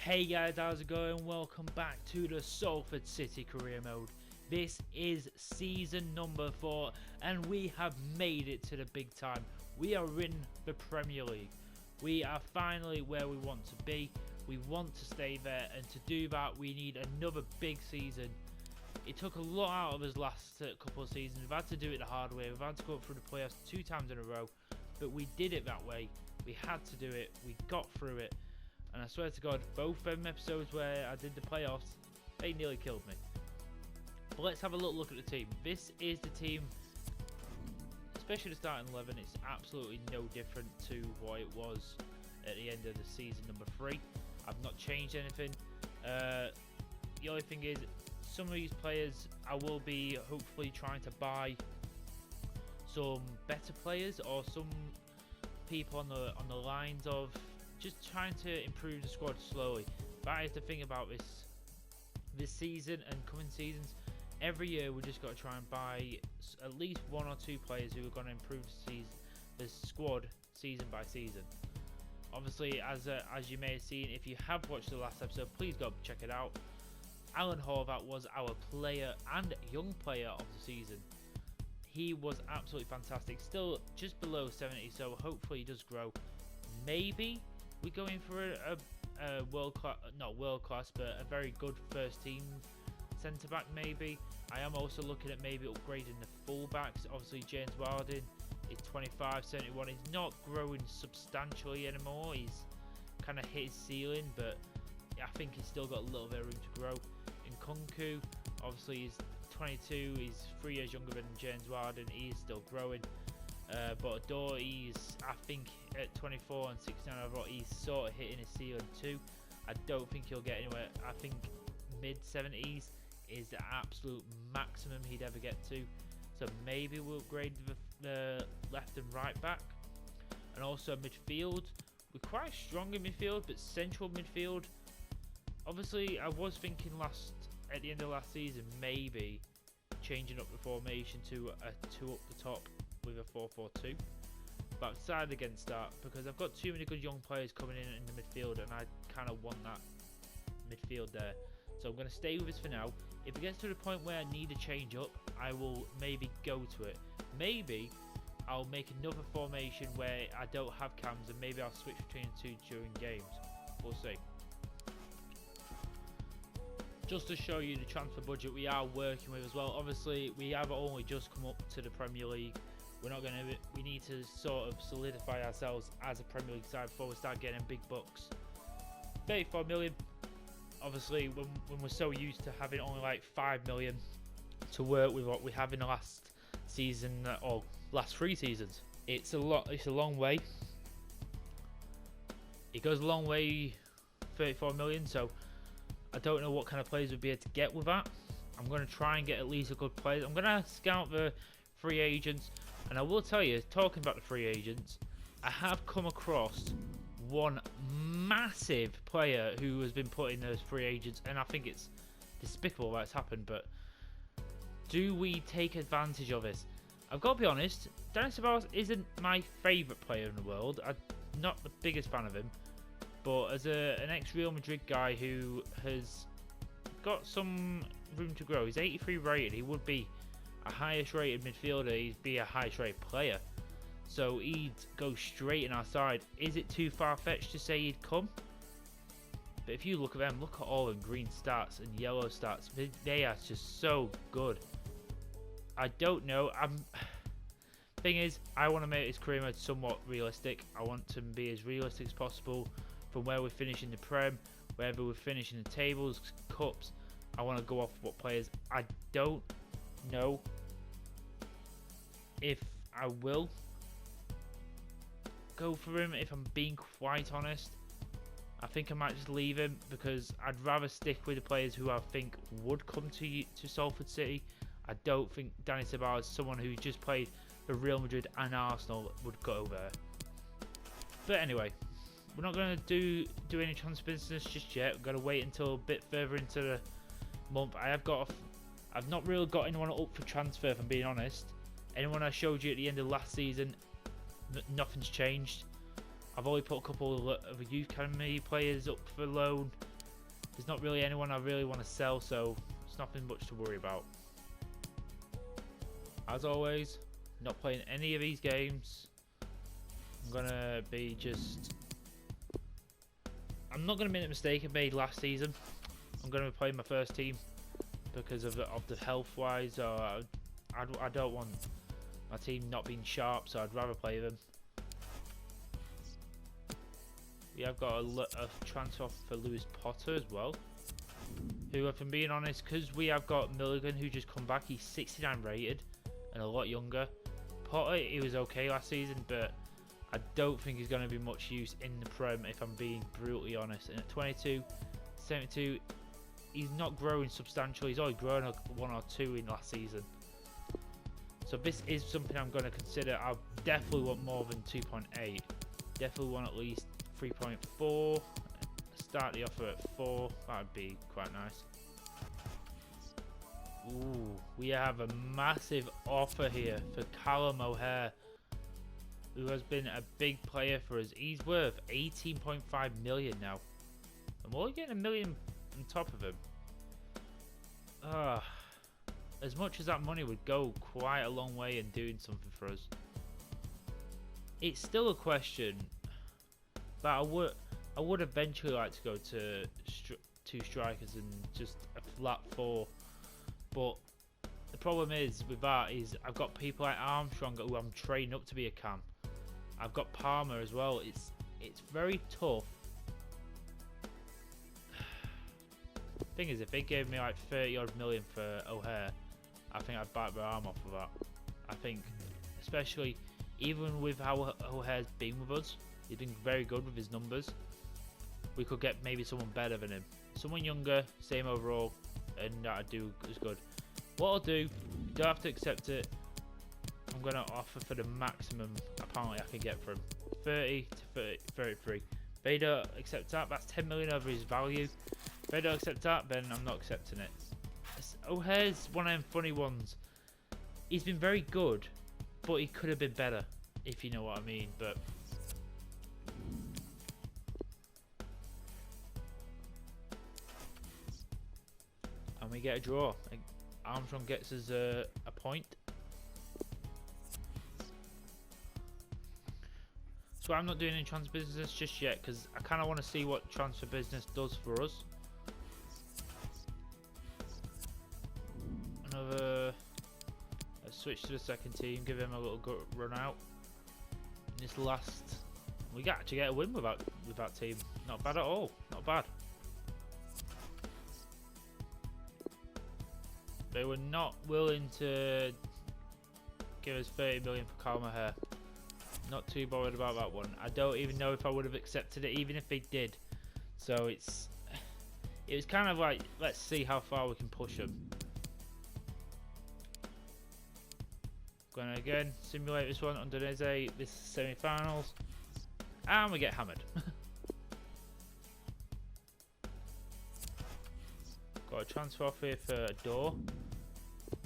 Hey guys, how's it going? Welcome back to the Salford City Career Mode. This is season number 4 and we have made it to the big time. We are in the Premier League. We are finally where we want to be. We want to stay there, and to do that we need another big season. It took a lot out of us last couple of seasons. We've had to do it the hard way. We've had to go through the playoffs 2 times in a row, but we did it that way. We had to do it. We got through it. And I swear to God, both them episodes where I did the playoffs, they nearly killed me. But let's have a little look at the team. This is the team, especially the starting 11. It's absolutely no different to what it was at the end of the season number 3. I've not changed anything. The only thing is, some of these players I will be hopefully trying to buy some better players, or some people on the lines of just trying to improve the squad slowly. That is the thing about this season and coming seasons. Every year we just got to try and buy at least 1 or 2 players who are going to improve the squad season by season. Obviously, as you may have seen, if you have watched the last episode, please go check it out. Alan Horvath was our player and young player of the season. He was absolutely fantastic. Still just below 70, so hopefully he does grow. Maybe we're going for a world class, not world class, but a very good first team centre back. Maybe I am also looking at maybe upgrading the fullbacks. Obviously, James Wilding is 25, 71. He's not growing substantially anymore. He's kind of hit his ceiling, but I think he's still got a little bit of room to grow. In Kunku, obviously he's 22. He's 3 years younger than James Wilding. He is still growing. But Adore, he's, I think, at 24 and 69 overall, he's sort of hitting his ceiling too. I don't think he'll get anywhere. I think mid-70s is the absolute maximum he'd ever get to. So maybe we'll upgrade the left and right back. And also midfield. We're quite strong in midfield, but central midfield, obviously I was thinking at the end of last season, maybe changing up the formation to a 2 up the top with a 4-4-2, but I've decided against that because I've got too many good young players coming in the midfield, and I kind of want that midfield there. So I'm going to stay with this for now. If it gets to the point where I need to change up, I will maybe go to it. Maybe I'll make another formation where I don't have cams, and maybe I'll switch between the 2 during games. We'll see. Just to show you the transfer budget we are working with as well. Obviously, we have only just come up to the Premier League. We need to sort of solidify ourselves as a Premier League side before we start getting big bucks. 34 million. Obviously, when we're so used to having only like 5 million to work with what we have in the last season, or last 3 seasons, it's a long way. It goes a long way, 34 million. So I don't know what kind of players we'd be able to get with that. I'm going to try and get at least a good player. I'm going to scout the free agents. And I will tell you, talking about the free agents, I have come across one massive player who has been put in those free agents, and I think it's despicable that it's happened, but do we take advantage of this? I've got to be honest, Dennis Ceballos isn't my favourite player in the world. I'm not the biggest fan of him, but as an ex-Real Madrid guy who has got some room to grow, he's 83 rated, he would be a highest rated midfielder, he'd be a highest rated player, so he'd go straight in our side. Is it too far-fetched to say he'd come? But if you look at them, look at all the green stats and yellow stats, they are just so good. I don't know. Thing is, I want to make his career mode somewhat realistic. I want to be as realistic as possible from where we're finishing the Prem, wherever we're finishing the tables, cups. I want to go off what players. I don't know if I will go for him, if I'm being quite honest. I think I might just leave him because I'd rather stick with the players who I think would come to Salford City. I don't think Danny Ceballos, someone who just played for Real Madrid and Arsenal, would go there. But anyway, we're not going to do any transfer business just yet. We've got to wait until a bit further into the month. I've not really got anyone up for transfer, if I'm being honest. Anyone I showed you at the end of last season, nothing's changed. I've only put a couple of youth academy players up for loan. there's not really anyone I really want to sell, so it's nothing much to worry about. As always, not playing any of these games. I'm not gonna make the mistake I made last season. I'm gonna be playing my first team because of the health wise. I don't want my team not being sharp, so I'd rather play them. We have got a transfer for Lewis Potter as well, who, if I'm being honest, because we have got Milligan who just come back, he's 69 rated and a lot younger. Potter, he was okay last season, but I don't think he's going to be much use in the Prem, if I'm being brutally honest. And at 22, 72, he's not growing substantially. He's only grown 1 or 2 in last season. So this is something I'm going to consider. I definitely want more than 2.8. Definitely want at least 3.4. Start the offer at 4. That would be quite nice. Ooh, we have a massive offer here for Callum O'Hare, who has been a big player for us. He's worth 18.5 million now, and we're only getting 1 million on top of him. As much as that money would go quite a long way in doing something for us, it's still a question. But I would eventually like to go to 2 strikers and just a flat 4. But the problem is with that is I've got people like Armstrong who I'm training up to be a cam. I've got Palmer as well. It's very tough. Thing is, if they gave me like 30 odd million for O'Hare, I think I'd bite my arm off of that. I think, especially even with how O'Hare's been with us, he's been very good with his numbers. We could get maybe someone better than him, someone younger, same overall, and that'd do as good. What I'll do, you don't have to accept it. I'm going to offer for the maximum apparently I can get from 30 to 33. If they don't accept that, that's 10 million over his value. If they don't accept that, then I'm not accepting it. O'Hare's one of them funny ones. He's been very good, but he could have been better, if you know what I mean. But and we get a draw. Armstrong gets us a point. So I'm not doing any transfer business just yet because I kind of want to see what transfer business does for us. Let's switch to the second team, give him a little run out. In this last, we got to get a win with that team. Not bad at all. Not bad. They were not willing to give us 30 million for Callum O'Hare. Not too bothered about that one. I don't even know if I would have accepted it, even if they did. So it was kind of like, let's see how far we can push them. Going to again simulate this one under Neze. This is semi-finals, and we get hammered. Got a transfer off here for a door.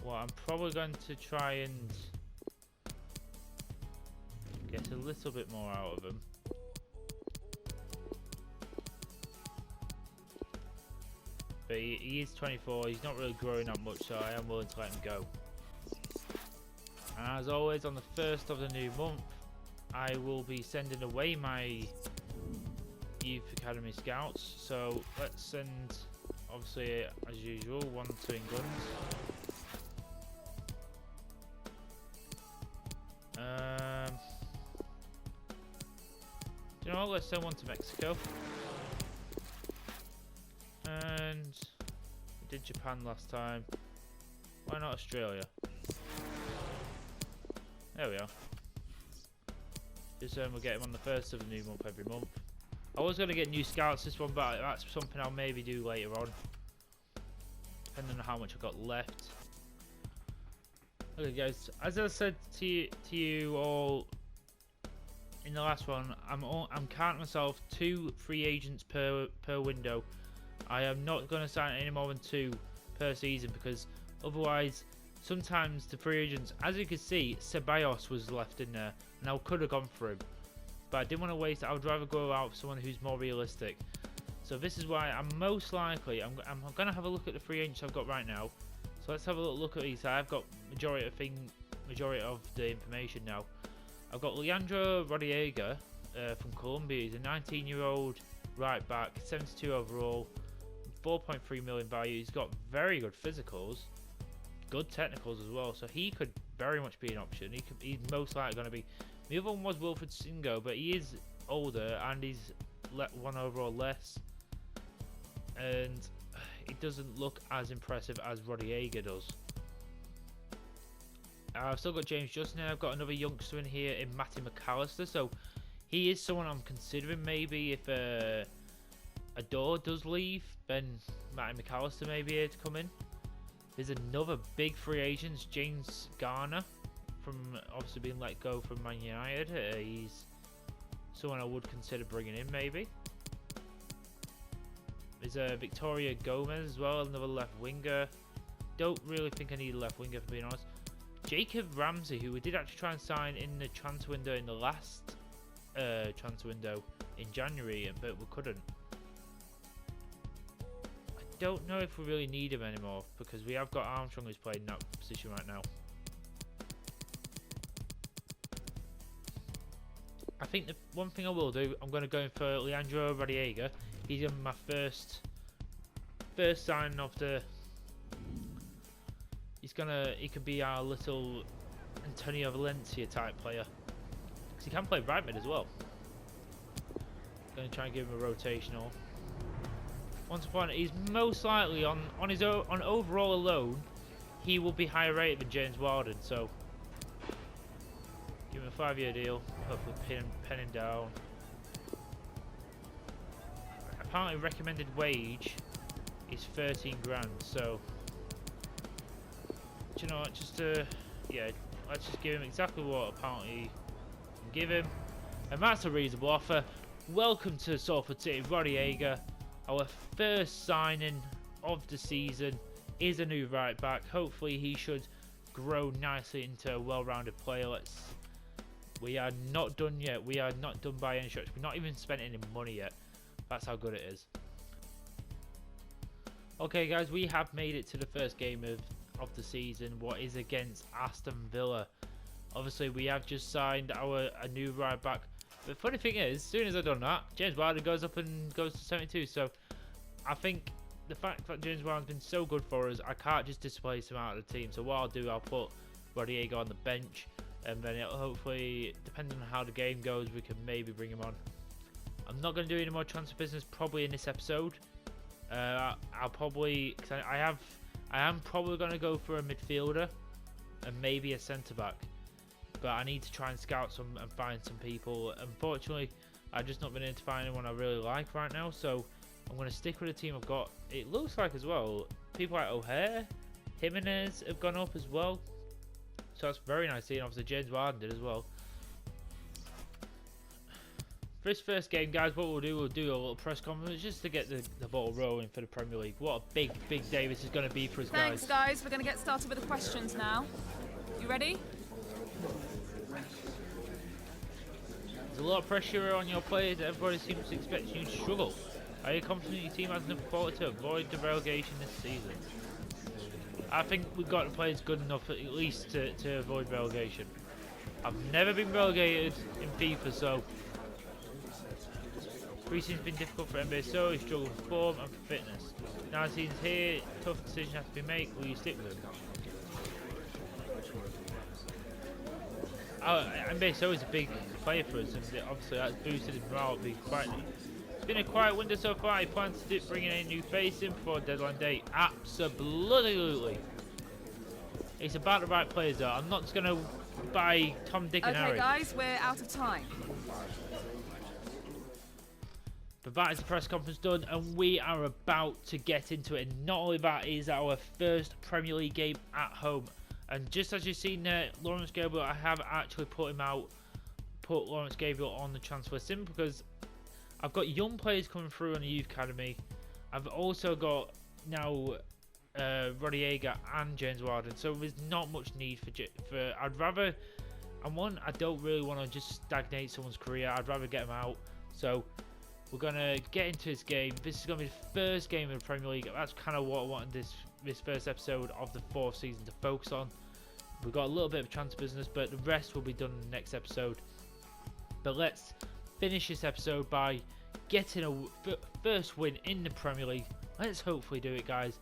Well, I'm probably going to try and get a little bit more out of him. But he is 24, he's not really growing that much, so I am willing to let him go. And as always, on the 1st of the new month, I will be sending away my Youth Academy Scouts. So let's send, obviously, as usual, 1 to England. You know what, let's send 1 to Mexico. And we did Japan last time. Why not Australia? There we are. Just we'll get him on the 1st of the new month every month. I was going to get new scouts this one, but that's something I'll maybe do later on, depending on how much I've got left. Okay guys, as I said to you all in the last one, I'm counting myself 2 free agents per window. I am not going to sign any more than 2 per season, because otherwise sometimes the free agents, as you can see, Ceballos was left in there and I could have gone for him, but I didn't want to waste it. I would rather go out for someone who's more realistic. So this is why I'm most likely I'm gonna have a look at the free agents I've got right now. So let's have a look at these. I've got majority of the information now. I've got Leandro Rodriguez from Colombia. He's a 19-year-old right back, 72 overall, 4.3 million value. He's got very good physicals, good technicals as well. So he could very much be an option. He's most likely going to be. The other one was Wilfred Singo, but he is older and he's one overall less, and it doesn't look as impressive as Rodriguez does. I've still got James Justin. I've got another youngster in here in Matty McAllister, so he is someone I'm considering. Maybe if Adore does leave, then Matty McAllister may be able to come in. There's another big free agent, James Garner, from obviously being let go from Man United. He's someone I would consider bringing in maybe. There's Victoria Gomez as well, another left winger. Don't really think I need a left winger, for being honest. Jacob Ramsey, who we did actually try and sign in the transfer window in the last transfer window in January, but we couldn't. I don't know if we really need him anymore because we have got Armstrong who's playing in that position right now. I think the one thing I will do, I'm going to go in for Leandro Rodriguez. He's in my first sign of the. He could be our little Antonio Valencia type player, because he can play right mid as well. Going to try and give him a rotational. Once upon, he's most likely on his own, on overall alone, he will be higher rated than James Warden. So give him a 5-year deal. Hopefully pen him down. Apparently recommended wage is 13 grand. So do you know what? Yeah, let's just give him exactly what apparently can give him, and that's a reasonable offer. Welcome to Salford City, Rodriguez. Our first signing of the season is a new right back. Hopefully he should grow nicely into a well-rounded player. We are not done yet. We are not done by any stretch. We've not even spent any money yet. That's how good it is. Okay guys, we have made it to the first game of the season, what is against Aston Villa. Obviously we have just signed a new right back. The funny thing is, as soon as I've done that, James Wilder goes up and goes to 72. So I think the fact that James Wilder's been so good for us, I can't just displace him out of the team. So what I'll do, I'll put Rodriguez on the bench, and then it'll hopefully, depending on how the game goes, we can maybe bring him on. I'm not going to do any more transfer business probably in this episode. I'll probably, because I am probably going to go for a midfielder and maybe a centre back, but I need to try and scout some and find some people. Unfortunately, I've just not been able to find anyone I really like right now, so I'm going to stick with the team I've got. It looks like as well, people like O'Hare, Jimenez have gone up as well, so that's very nice seeing. Obviously James Warden did as well. For this first game, guys, what we'll do a little press conference just to get the ball rolling for the Premier League. What a big day this is going to be for us, guys. Thanks, guys. We're going to get started with the questions now. You ready? There's a lot of pressure on your players. Everybody seems to expect you to struggle. Are you confident your team has enough quality to avoid the relegation this season? I think we've got the players good enough at least to avoid relegation. I've never been relegated in FIFA, so pre-season's been difficult for NBA, so he struggled for form and for fitness. Now the season's here, tough decision has to be made. Will you stick with him? NBA so is a big player for us, and obviously that's boosted his morale. It's been a quiet window so far. He plans to bring in a new face in before deadline day. Absolutely. It's about the right players though. I'm not just going to buy Tom, Dick and Harry. Okay guys, we're out of time. But that is the press conference done, and we are about to get into it. And not only that, is our first Premier League game at home. And just as you've seen there, Lawrence Gabriel, I have actually put Lawrence Gabriel on the transfer sim because I've got young players coming through on the youth academy. I've also got now Rodriguez and James Warden, so there's not much need for. I'd rather, I don't really want to just stagnate someone's career. I'd rather get them out. So We're going to get into this game. This is going to be the first game in the Premier League. That's kind of what I wanted this first episode of the 4th season to focus on. We've got a little bit of transfer business, but the rest will be done in the next episode. But let's finish this episode by getting a first win in the Premier League. Let's hopefully do it, guys.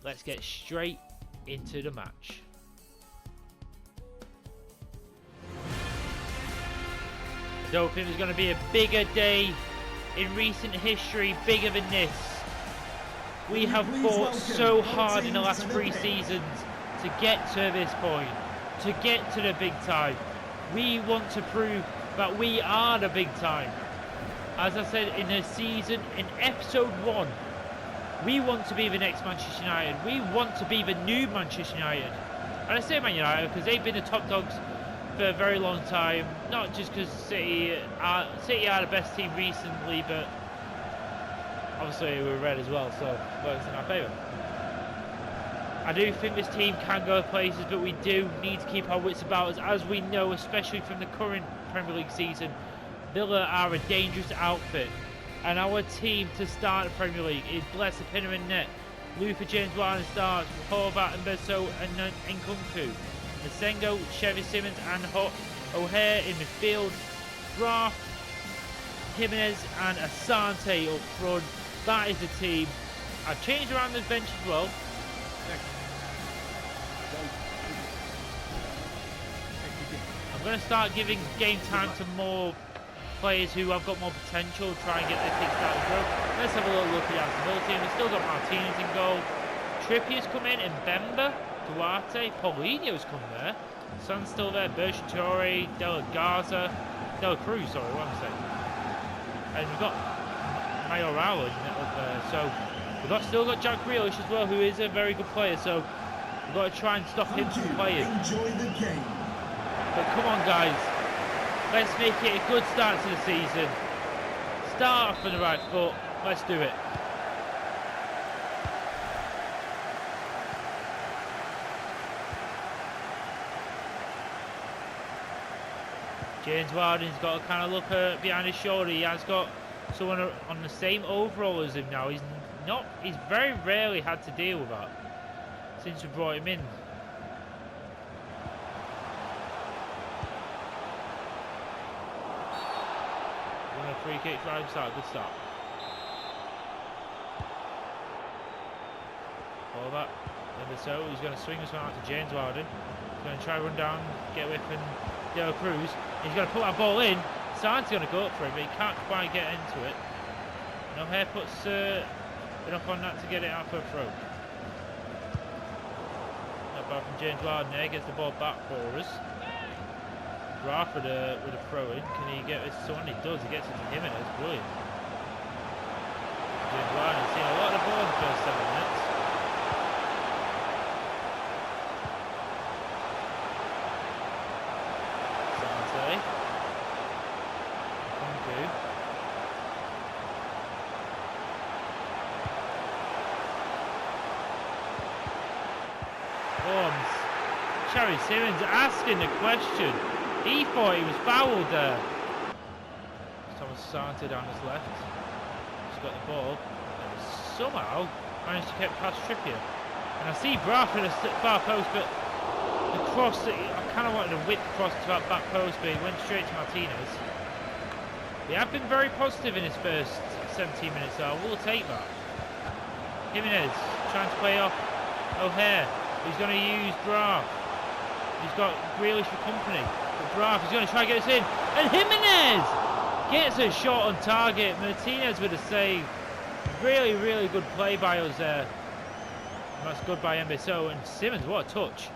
Let's get straight into the match. I don't think there's going to be a bigger day in recent history, bigger than this. We have fought so hard in the last 3 seasons to get to this point, to get to the big time. We want to prove that we are the big time. As I said in the season, in episode 1, we want to be the next Manchester United. We want to be the new Manchester United. And I say Man United because they've been the top dogs for a very long time. Not just because City are the best team recently, but obviously we're red as well, so it works in our favour. I do think this team can go places, but we do need to keep our wits about us. As we know, especially from the current Premier League season, Villa are a dangerous outfit. And our team to start the Premier League is Blessed Pinnerman net, Luther James Warner starts, Horvath and Besso and Nkunku, Masengo, Chevy Simmons and O'Hare in midfield, Graf, Jimenez and Asante up front. That is the team. I've changed around the bench as well. I'm going to start giving game time to more players who have got more potential, try and get their kicks out of growth. Let's have a little look at the Aston Villa team. We've still got Martinez in goal. Trippier's come in, Mbemba, Duarte, Paulinho's come there. Son's still there, Berchatore, De La Cruz, sorry, what am I saying? And we've got Mayoral up there, so we've still got Jack Grealish as well, who is a very good player, so we've got to try and stop him from playing. Enjoy the game. But come on, guys. Let's make it a good start to the season. Start off on the right foot. Let's do it. James Warden's got to kind of look behind his shoulder. He has got someone on the same overall as him now. He's very rarely had to deal with that since we brought him in. Free kick, right start, good start. All that. So he's going to swing this one out to James Warden. He's going to try to run down, get away from De La Cruz. He's going to put that ball in. San's going to go up for it, but he can't quite get into it. No hair puts enough on that to get it out for a throw. Not bad from James Warden there, gets the ball back for us. Graf with a throw in. Can he get this to someone? He does. He gets it to Jimenez. Brilliant. James Warden has seen a lot of the ball in the first 7 minutes. Sante. Nkunku. Forms. Chevy Simmons asking the question. He thought he was fouled there. Thomas Sante down his left. He's got the ball. And somehow managed to get past Trippier. And I see Graf in the far post, but the cross, I kind of wanted to whip the cross to that back post, but he went straight to Martinez. We have been very positive in his first 17 minutes, so I will take that. Jimenez trying to play off O'Hare. He's going to use Graf. He's got Grealish for company. Graf is going to try and get us in, and Jimenez gets a shot on target. Martinez with a save. Really, really good play by us there. And that's good by Mbesso, and Simmons, what a touch.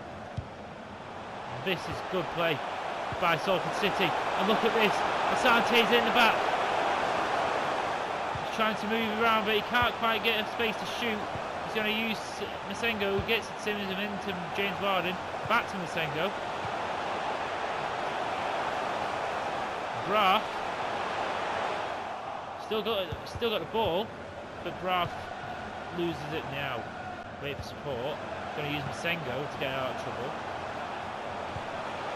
And this is good play by Salford City. And look at this, Asante's in the back. He's trying to move around, but he can't quite get a space to shoot. He's going to use Masengo, who gets it Simmons and into James Warden. Back to Masengo. Graf still got the ball, but Graf loses it now. Wait for support. Going to use Masengo to get out of trouble.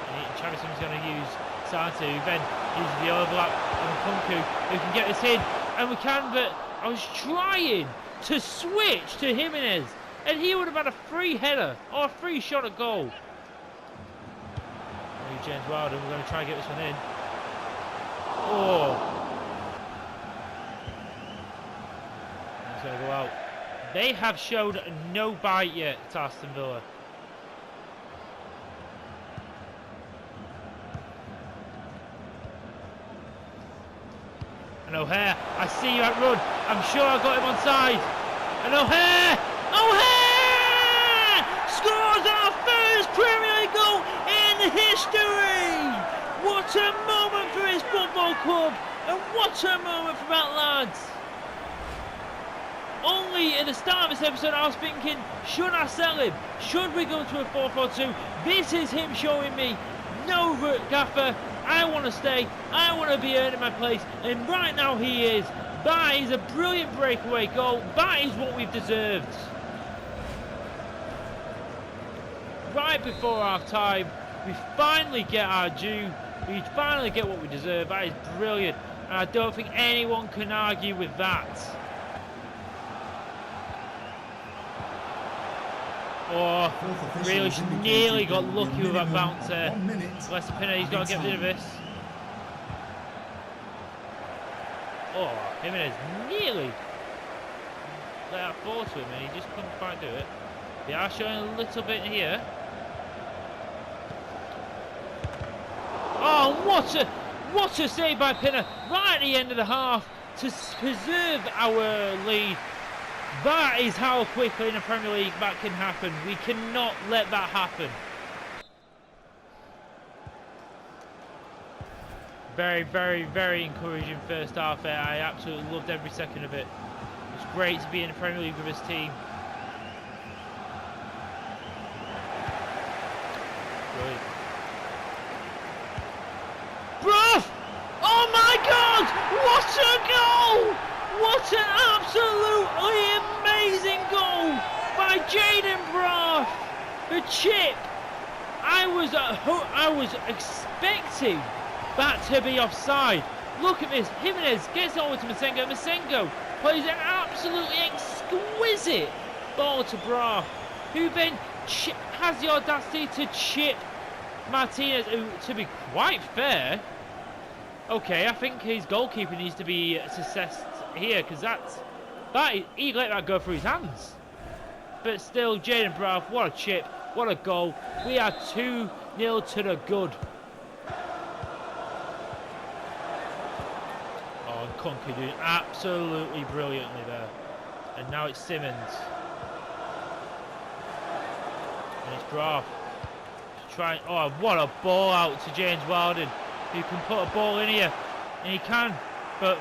And Travis is going to use Asante, who then uses the overlap on Kunku, who can get this in, and we can, but I was trying to switch to Jimenez, and he would have had a free header, or a free shot at goal. James Wilden, we're going to try and get this one in. Oh! It's going to go out. They have showed no bite yet to Aston Villa. And O'Hare, I see you at run. I'm sure I got him on side. And O'Hare! O'Hare! Scores our first Premier League goal in history! What a moment for his football club! And what a moment for that lads! Only at the start of this episode I was thinking, should I sell him? Should we go to a 4-4-2? This is him showing me, no Gaffer, I want to stay, I want to be earning my place, and right now he is. That is a brilliant breakaway goal, that is what we've deserved. Right before our time, we finally get our due, we finally get what we deserve. That is brilliant, and I don't think anyone can argue with that. Oh, really nearly got lucky with that bounce there. Lester Pinner, he's got to get rid of this. Oh, Jimenez nearly let that fall to him and he just couldn't quite do it. They are showing a little bit here. Oh, what a save by Pinner right at the end of the half to preserve our lead. That is how quickly in the Premier League that can happen. We cannot let that happen. Very, very, very encouraging first half there. I absolutely loved every second of it. It's great to be in the Premier League with this team. Brilliant. Bruv! Oh my God! What a goal! What an absolutely amazing goal by Jaden Braff! The chip. I was expecting that to be offside. Look at this. Jimenez gets over to Masengo. Masengo plays an absolutely exquisite ball to Braff, who then has the audacity to chip Martinez, who, to be quite fair, okay, I think his goalkeeper needs to be assessed here, because he let that go through his hands. But still, Jaden Braff, what a chip, what a goal. We are 2-0 to the good. Oh, and Conky doing absolutely brilliantly there. And now it's Simmons. And it's Braff. Trying, oh, what a ball out to James Wilden, who can put a ball in here. And he can, but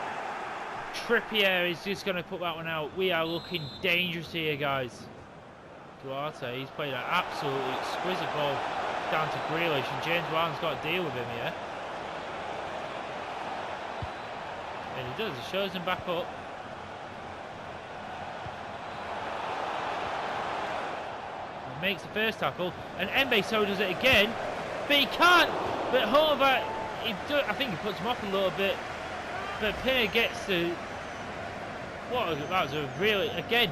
Trippier is just going to put that one out. We are looking dangerous here, guys. Duarte, he's played an absolutely exquisite ball down to Grealish, and James Wilden's got to deal with him here. And he does, he shows him back up. He makes the first tackle, and Mbe so does it again, but he can't. But Horvath, I think he puts him off a little bit. But Pinner gets to, that was a really, again,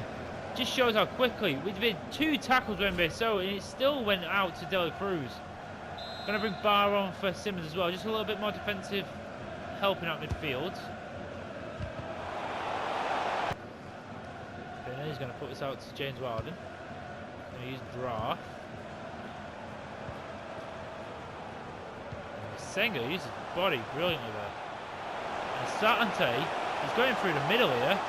just shows how quickly. We've been 2 tackles when so, and it still went out to De La Cruz. Going to bring Barr on for Simmons as well, just a little bit more defensive, helping out midfield. Pinner, he's going to put this out to James Wilden. Going to use Braff. Senga uses his body brilliantly there. Asante, he's going through the middle here,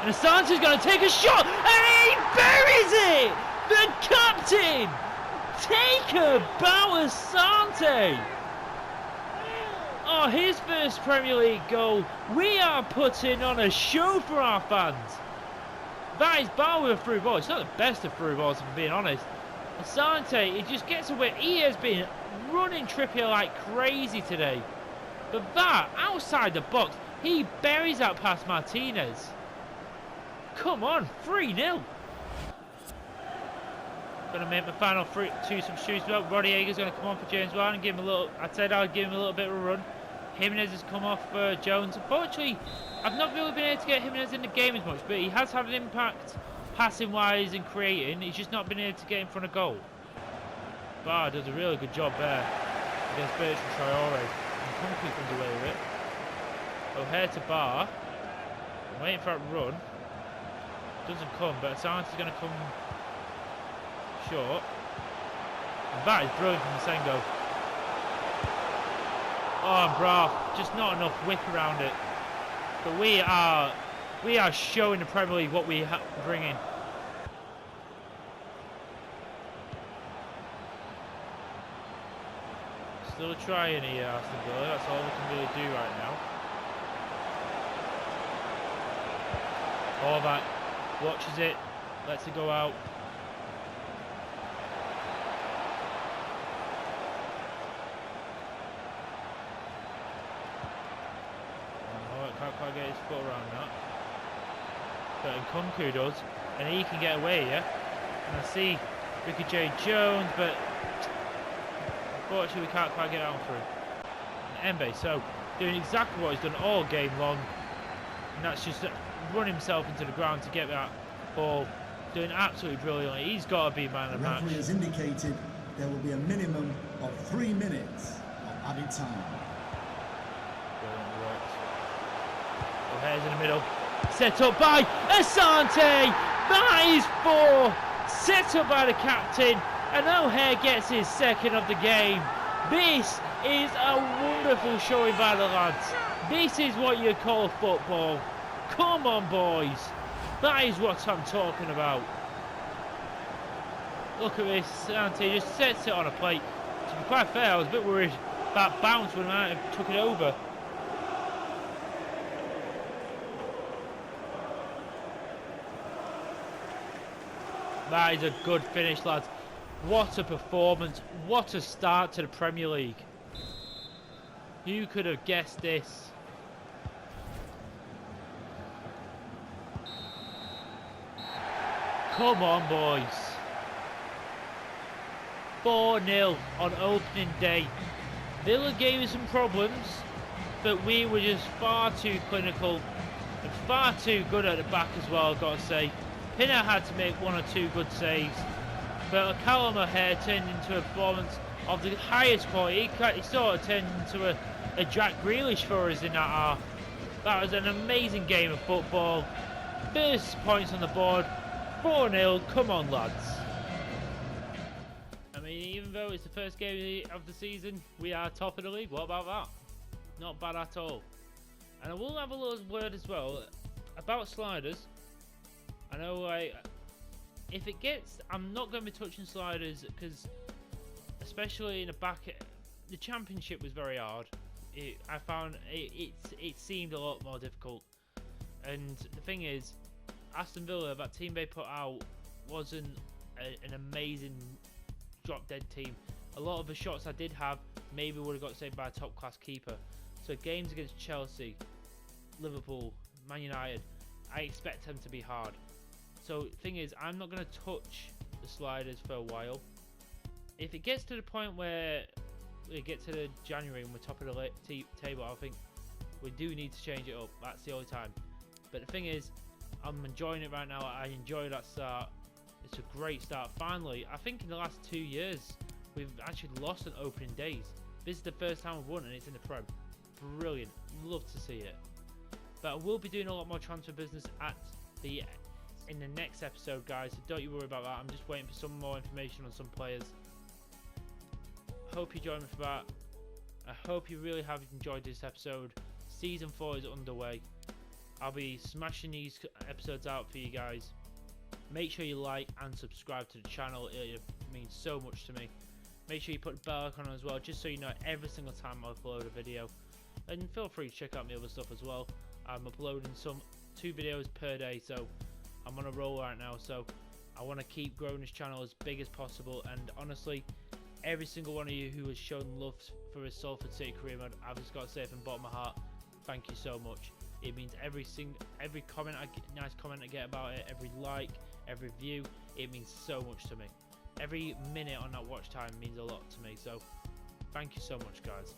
and Asante's going to take a shot, and he buries it! The captain! Take a bow, Asante! Oh, his first Premier League goal. We are putting on a show for our fans. That is Bow with a through ball. It's not the best of through balls, if I'm being honest. Asante, he just gets away. He has been running Trippier like crazy today. But that, outside the box, he buries that past Martinez. Come on, 3-0. Going to make my final two substitutes. Rodriguez's going to come on for James Ward and give him a little. I said I'd give him a little bit of a run. Jimenez has come off for Jones. Unfortunately, I've not really been able to get Jimenez in the game as much, but he has had an impact passing wise and creating. He's just not been able to get in front of goal. Barr does a really good job there against Bertrand Traore. And Kunku comes away with it. O'Hare to Barr. I'm waiting for that run. Doesn't come, but Asante is going to come short. And that is brilliant from Masengo. Oh, and Braff, just not enough whip around it. But we are showing the Premier League what we bring in. Still trying here, Aston Villa. That's all we can really do right now. All that watches it, lets it go out. Can't quite get his foot around that. But Nkunku does, and he can get away here. And I see Ricky J. Jones, but unfortunately we can't quite get out through. And Embe, so doing exactly what he's done all game long, and that's just run himself into the ground to get that ball. Doing absolutely brilliantly. He's got to be man of the match. The referee has indicated there will be a minimum of 3 minutes of added time. O'Hare's in the middle, set up by Asante. That is 4, set up by the captain, and O'Hare gets his second of the game. This is a wonderful showing by the lads. This is what you call football. Come on, boys. That is what I'm talking about. Look at this, Asante just sets it on a plate. To be quite fair, I was a bit worried about bounce when I took it over. That is a good finish, lads. What a performance. What a start to the Premier League. Who could have guessed this? Come on, boys. 4-0 on opening day. Villa gave us some problems, but we were just far too clinical and far too good at the back as well, I've got to say. Pinner had to make 1 or 2 good saves, but Callum O'Hare turned into a performance of the highest quality. He sort of turned into a Jack Grealish for us in that half. That was an amazing game of football. First points on the board, 4-0, come on lads. I mean, even though it's the first game of the season, we are top of the league. What about that? Not bad at all. And I will have a little word as well about sliders. I know if it gets, I'm not going to be touching sliders because, especially in the back, the championship was very hard. I found it seemed a lot more difficult. And the thing is, Aston Villa, that team they put out wasn't an amazing drop dead team. A lot of the shots I did have maybe would have got saved by a top class keeper. So games against Chelsea, Liverpool, Man United, I expect them to be hard. So the thing is, I'm not going to touch the sliders for a while. If it gets to the point where we get to the January and we're top of the table, I think we do need to change it up. That's the only time. But the thing is, I'm enjoying it right now. I enjoy that start. It's a great start. Finally, I think in the last 2 years, we've actually lost on opening days. This is the first time we've won and it's in the Prem. Brilliant. Love to see it. But I will be doing a lot more transfer business in the next episode, guys, so don't you worry about that. I'm just waiting for some more information on some players. Hope you join me for that. I hope you really have enjoyed this episode. Season 4 is underway. I'll be smashing these episodes out for you guys. Make sure you like and subscribe to the channel. It means so much to me. Make sure you put the bell icon on as well, just so you know every single time I upload a video. And feel free to check out my other stuff as well. I'm uploading 2 videos per day, so I'm on a roll right now. So I want to keep growing this channel as big as possible. And honestly, every single one of you who has shown love for his Salford City Career mode, I've just got to say from the bottom of my heart, thank you so much. It means every comment nice comment I get about it, every like, every view, it means so much to me. Every minute on that watch time means a lot to me, so thank you so much, guys.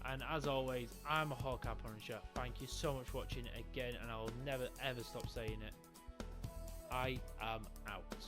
And as always, I'm a Hawkeye Punisher. Thank you so much for watching again, and I will never ever stop saying it. I am out.